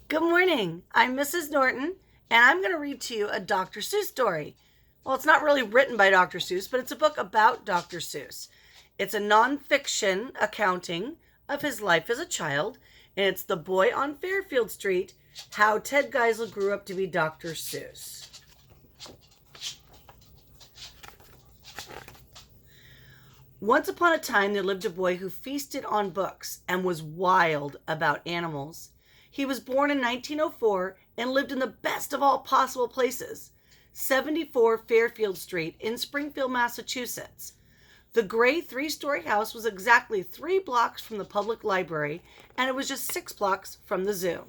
Good morning. I'm Mrs. Norton, and I'm going to read to you a Dr. Seuss story. Well, it's not really written by Dr. Seuss, but it's a book about Dr. Seuss. It's a nonfiction accounting of his life as a child, and it's The Boy on Fairfield Street, How Ted Geisel Grew Up to be Dr. Seuss. Once upon a time, there lived a boy who feasted on books and was wild about animals. He was born in 1904 and lived in the best of all possible places, 74 Fairfield Street in Springfield, Massachusetts. The gray three-story house was exactly 3 blocks from the public library, and it was just 6 blocks from the zoo.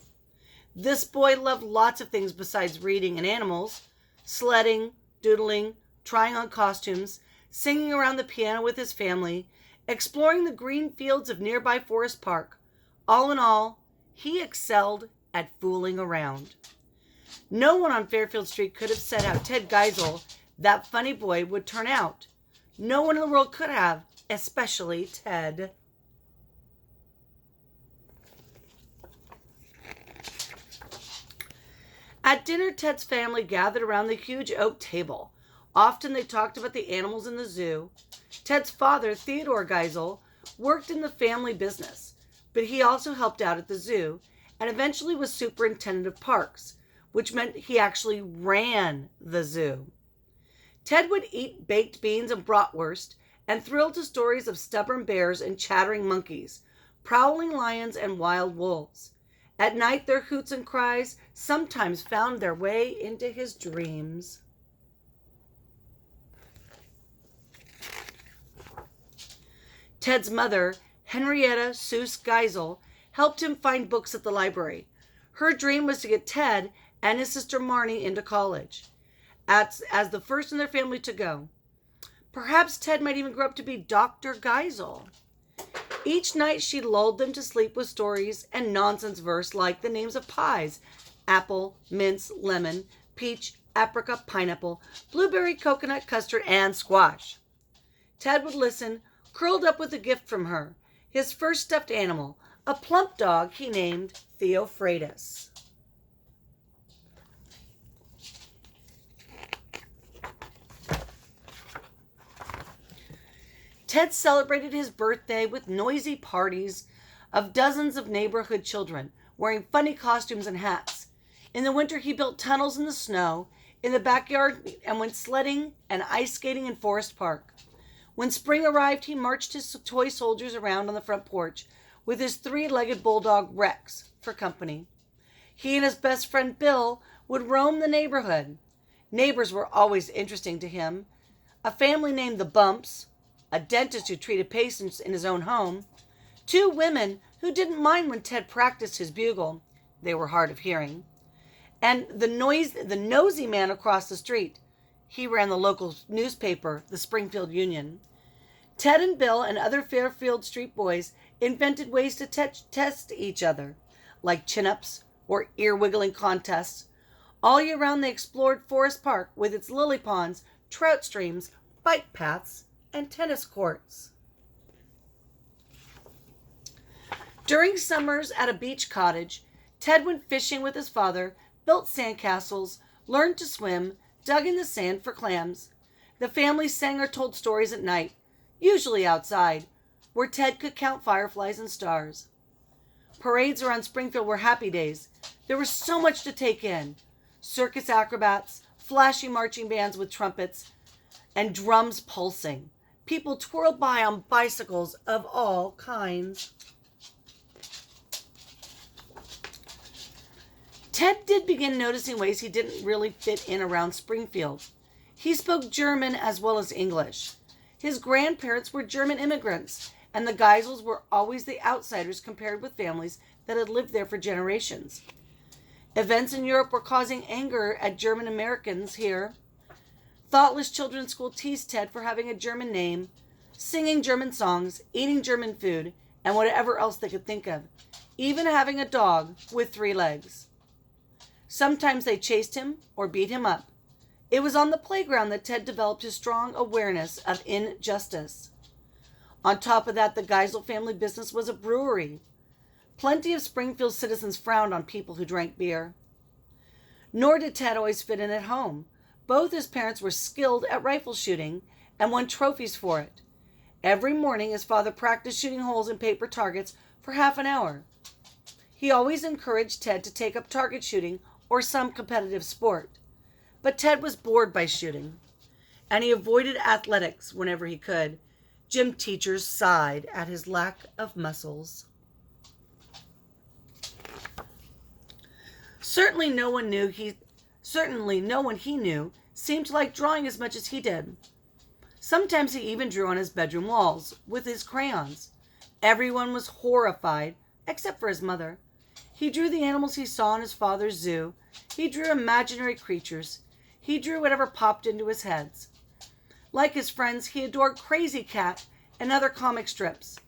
This boy loved lots of things besides reading and animals: sledding, doodling, trying on costumes, singing around the piano with his family, exploring the green fields of nearby Forest Park. All in all, he excelled at fooling around. No one on Fairfield Street could have said how Ted Geisel, that funny boy, would turn out. No one in the world could have, especially Ted. At dinner, Ted's family gathered around the huge oak table. Often they talked about the animals in the zoo. Ted's father, Theodore Geisel, worked in the family business, but he also helped out at the zoo and eventually was superintendent of parks, which meant he actually ran the zoo. Ted would eat baked beans and bratwurst and thrill to stories of stubborn bears and chattering monkeys, prowling lions and wild wolves. At night, their hoots and cries sometimes found their way into his dreams. Ted's mother, Henrietta Seuss Geisel, helped him find books at the library. Her dream was to get Ted and his sister Marnie into college, as the first in their family to go. Perhaps Ted might even grow up to be Dr. Geisel. Each night she lulled them to sleep with stories and nonsense verse like the names of pies: apple, mince, lemon, peach, apricot, pineapple, blueberry, coconut, custard, and squash. Ted would listen, curled up with a gift from her, his first stuffed animal, a plump dog he named Theophratus. Ted celebrated his birthday with noisy parties of dozens of neighborhood children wearing funny costumes and hats. In the winter, he built tunnels in the snow in the backyard and went sledding and ice skating in Forest Park. When spring arrived, he marched his toy soldiers around on the front porch with his 3-legged bulldog Rex for company. He and his best friend Bill would roam the neighborhood. Neighbors were always interesting to him. A family named the Bumps, a dentist who treated patients in his own home, 2 women who didn't mind when Ted practiced his bugle — they were hard of hearing — and the nosy man across the street. He ran the local newspaper, the Springfield Union. Ted and Bill and other Fairfield Street boys invented ways to test each other, like chin-ups or ear-wiggling contests. All year round they explored Forest Park with its lily ponds, trout streams, bike paths, and tennis courts. During summers at a beach cottage, Ted went fishing with his father, built sandcastles, learned to swim, dug in the sand for clams. The family sang or told stories at night, usually outside, where Ted could count fireflies and stars. Parades around Springfield were happy days. There was so much to take in: circus acrobats, flashy marching bands with trumpets and drums pulsing. People twirled by on bicycles of all kinds. Ted did begin noticing ways he didn't really fit in around Springfield. He spoke German as well as English. His grandparents were German immigrants, and the Geisels were always the outsiders compared with families that had lived there for generations. Events in Europe were causing anger at German Americans here. Thoughtless children in school teased Ted for having a German name, singing German songs, eating German food, and whatever else they could think of, even having a dog with 3 legs. Sometimes they chased him or beat him up. It was on the playground that Ted developed his strong awareness of injustice. On top of that, the Geisel family business was a brewery. Plenty of Springfield citizens frowned on people who drank beer. Nor did Ted always fit in at home. Both his parents were skilled at rifle shooting and won trophies for it. Every morning his father practiced shooting holes in paper targets for half an hour. He always encouraged Ted to take up target shooting or some competitive sport. But Ted was bored by shooting, and he avoided athletics whenever he could. Gym teachers sighed at his lack of muscles. Certainly no one he knew seemed to like drawing as much as he did. Sometimes he even drew on his bedroom walls with his crayons. Everyone was horrified, except for his mother. He drew the animals he saw in his father's zoo. He drew imaginary creatures. He drew whatever popped into his heads. Like his friends, he adored Crazy Cat and other comic strips.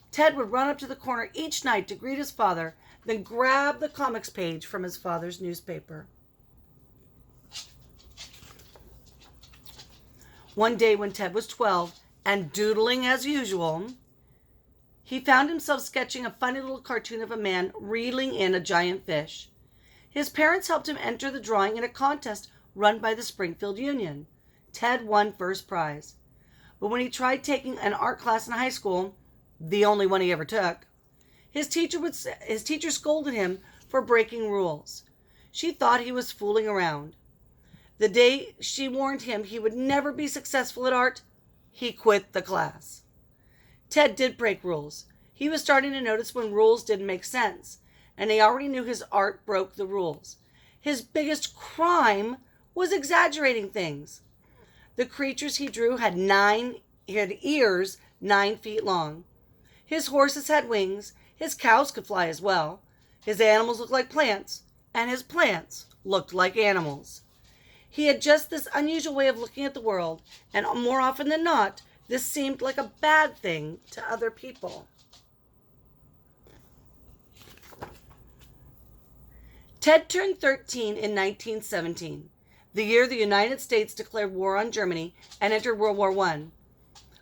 Ted would run up to the corner each night to greet his father, then grab the comics page from his father's newspaper. One day when Ted was 12 and doodling as usual, he found himself sketching a funny little cartoon of a man reeling in a giant fish. His parents helped him enter the drawing in a contest run by the Springfield Union. Ted won first prize. But when he tried taking an art class in high school, the only one he ever took, his teacher scolded him for breaking rules. She thought he was fooling around. The day she warned him he would never be successful at art, he quit the class. Ted did break rules. He was starting to notice when rules didn't make sense, and he already knew his art broke the rules. His biggest crime was exaggerating things. The creatures he drew had ears 9 feet long. His horses had wings. His cows could fly as well. His animals looked like plants, and his plants looked like animals. He had just this unusual way of looking at the world, and more often than not, this seemed like a bad thing to other people. Ted turned 13 in 1917, the year the United States declared war on Germany and entered World War I.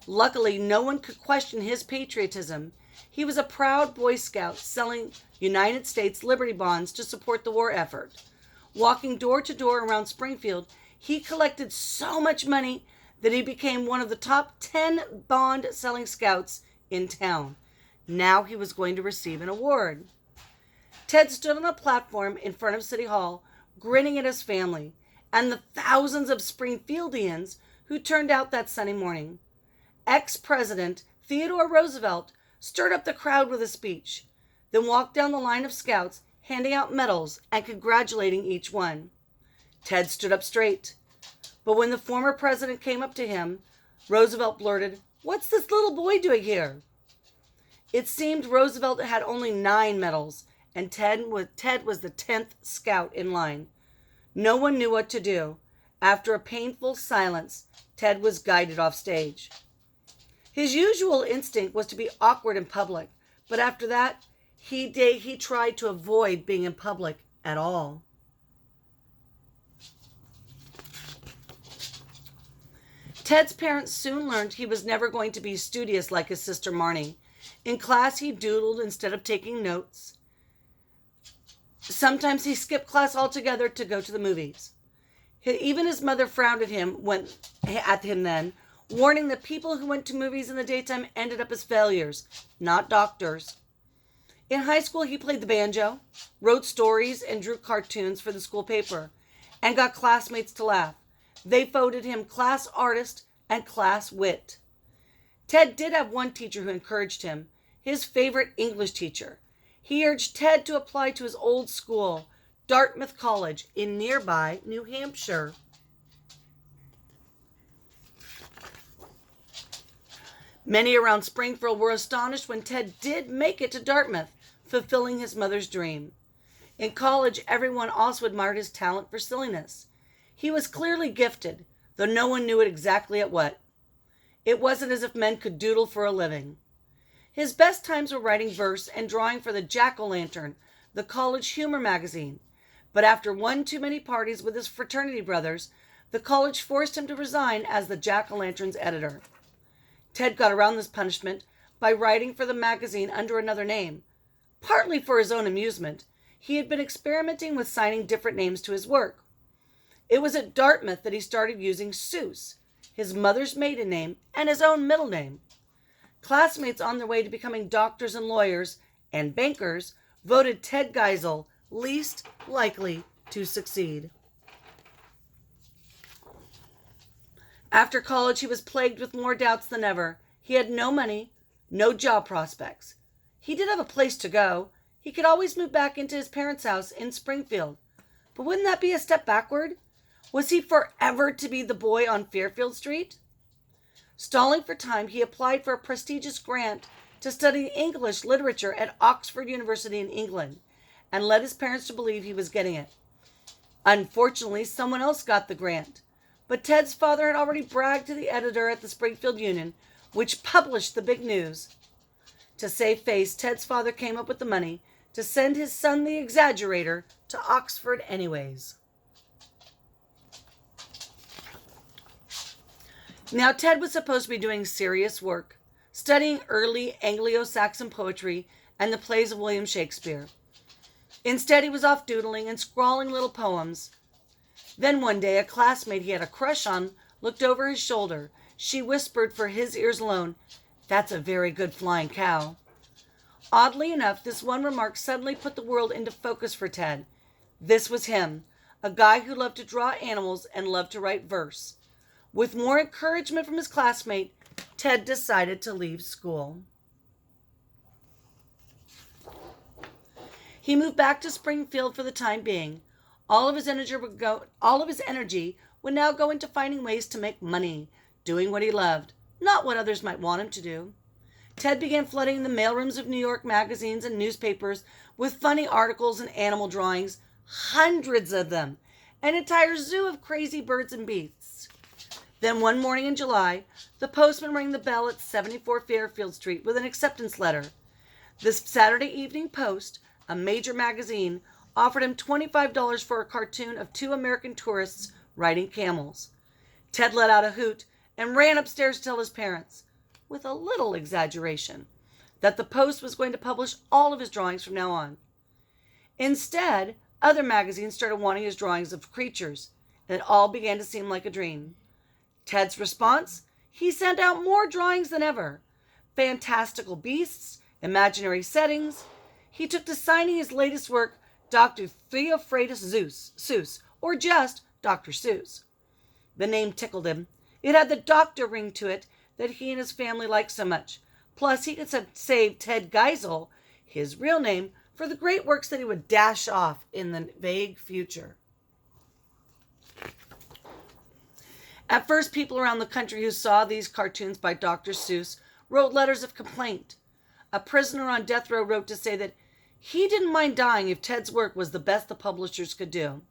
Luckily, no one could question his patriotism. He was a proud Boy Scout selling United States Liberty bonds to support the war effort. Walking door to door around Springfield, he collected so much money that he became one of the top 10 bond-selling scouts in town. Now he was going to receive an award. Ted stood on a platform in front of City Hall, grinning at his family and the thousands of Springfieldians who turned out that sunny morning. Ex-President Theodore Roosevelt stirred up the crowd with a speech, then walked down the line of scouts, handing out medals and congratulating each one. Ted stood up straight. But when the former president came up to him, Roosevelt blurted, "What's this little boy doing here?" It seemed Roosevelt had only 9 medals, and Ted was the 10th scout in line. No one knew what to do. After a painful silence, Ted was guided off stage. His usual instinct was to be awkward in public, but after that, he tried to avoid being in public at all. Ted's parents soon learned he was never going to be studious like his sister Marnie. In class, he doodled instead of taking notes. Sometimes he skipped class altogether to go to the movies. Even his mother frowned at him then, warning that people who went to movies in the daytime ended up as failures, not doctors. In high school, he played the banjo, wrote stories, and drew cartoons for the school paper, and got classmates to laugh. They voted him class artist and class wit. Ted did have one teacher who encouraged him, his favorite English teacher. He urged Ted to apply to his old school, Dartmouth College, in nearby New Hampshire. Many around Springfield were astonished when Ted did make it to Dartmouth, fulfilling his mother's dream. In college, everyone also admired his talent for silliness. He was clearly gifted, though no one knew it exactly at what. It wasn't as if men could doodle for a living. His best times were writing verse and drawing for the Jack-o'-lantern, the college humor magazine. But after one too many parties with his fraternity brothers, the college forced him to resign as the Jack-o'-lantern's editor. Ted got around this punishment by writing for the magazine under another name. Partly for his own amusement, he had been experimenting with signing different names to his work. It was at Dartmouth that he started using Seuss, his mother's maiden name and his own middle name. Classmates on their way to becoming doctors and lawyers and bankers voted Ted Geisel least likely to succeed. After college, he was plagued with more doubts than ever. He had no money, no job prospects. He did have a place to go. He could always move back into his parents' house in Springfield. But wouldn't that be a step backward? Was he forever to be the boy on Fairfield Street? Stalling for time, he applied for a prestigious grant to study English literature at Oxford University in England and led his parents to believe he was getting it. Unfortunately, someone else got the grant, but Ted's father had already bragged to the editor at the Springfield Union, which published the big news. To save face, Ted's father came up with the money to send his son, the exaggerator, to Oxford anyways. Now, Ted was supposed to be doing serious work, studying early Anglo-Saxon poetry and the plays of William Shakespeare. Instead, he was off doodling and scrawling little poems. Then one day, a classmate he had a crush on looked over his shoulder. She whispered for his ears alone, "That's a very good flying cow." Oddly enough, this one remark suddenly put the world into focus for Ted. This was him, a guy who loved to draw animals and loved to write verse. With more encouragement from his classmate, Ted decided to leave school. He moved back to Springfield for the time being. All of his energy would now go into finding ways to make money, doing what he loved, not what others might want him to do. Ted began flooding the mailrooms of New York magazines and newspapers with funny articles and animal drawings, hundreds of them, an entire zoo of crazy birds and beasts. Then one morning in July, the postman rang the bell at 74 Fairfield Street with an acceptance letter. The Saturday Evening Post, a major magazine, offered him $25 for a cartoon of two American tourists riding camels. Ted let out a hoot and ran upstairs to tell his parents, with a little exaggeration, that the Post was going to publish all of his drawings from now on. Instead, other magazines started wanting his drawings of creatures, and it all began to seem like a dream. Ted's response? He sent out more drawings than ever. Fantastical beasts, imaginary settings. He took to signing his latest work, Dr. Theophratus Seuss, or just Dr. Seuss. The name tickled him. It had the doctor ring to it that he and his family liked so much. Plus, he could save Ted Geisel, his real name, for the great works that he would dash off in the vague future. At first, people around the country who saw these cartoons by Dr. Seuss wrote letters of complaint. A prisoner on death row wrote to say that he didn't mind dying if Ted's work was the best the publishers could do.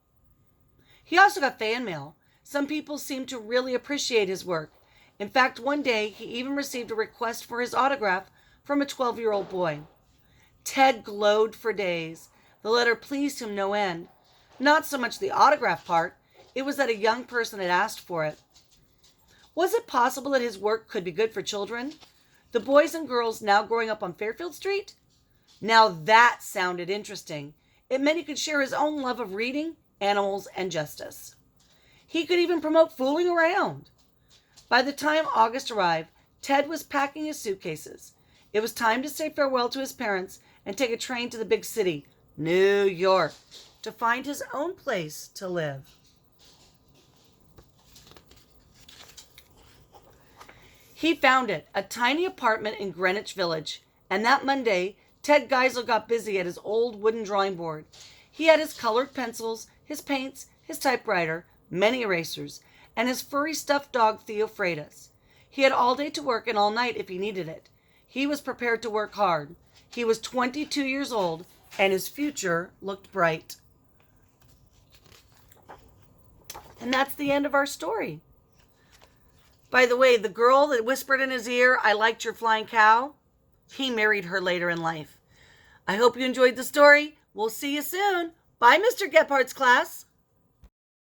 He also got fan mail. Some people seemed to really appreciate his work. In fact, one day, he even received a request for his autograph from a 12-year-old boy. Ted glowed for days. The letter pleased him no end. Not so much the autograph part, it was that a young person had asked for it. Was it possible that his work could be good for children? The boys and girls now growing up on Fairfield Street? Now that sounded interesting. It meant he could share his own love of reading, animals, and justice. He could even promote fooling around. By the time August arrived, Ted was packing his suitcases. It was time to say farewell to his parents and take a train to the big city, New York, to find his own place to live. He found it, a tiny apartment in Greenwich Village, and that Monday, Ted Geisel got busy at his old wooden drawing board. He had his colored pencils, his paints, his typewriter, many erasers, and his furry stuffed dog Theophratus. He had all day to work and all night if he needed it. He was prepared to work hard. He was 22 years old, and his future looked bright. And that's the end of our story. By the way, the girl that whispered in his ear, "I liked your flying cow," he married her later in life. I hope you enjoyed the story. We'll see you soon. Bye, Mr. Gephardt's class.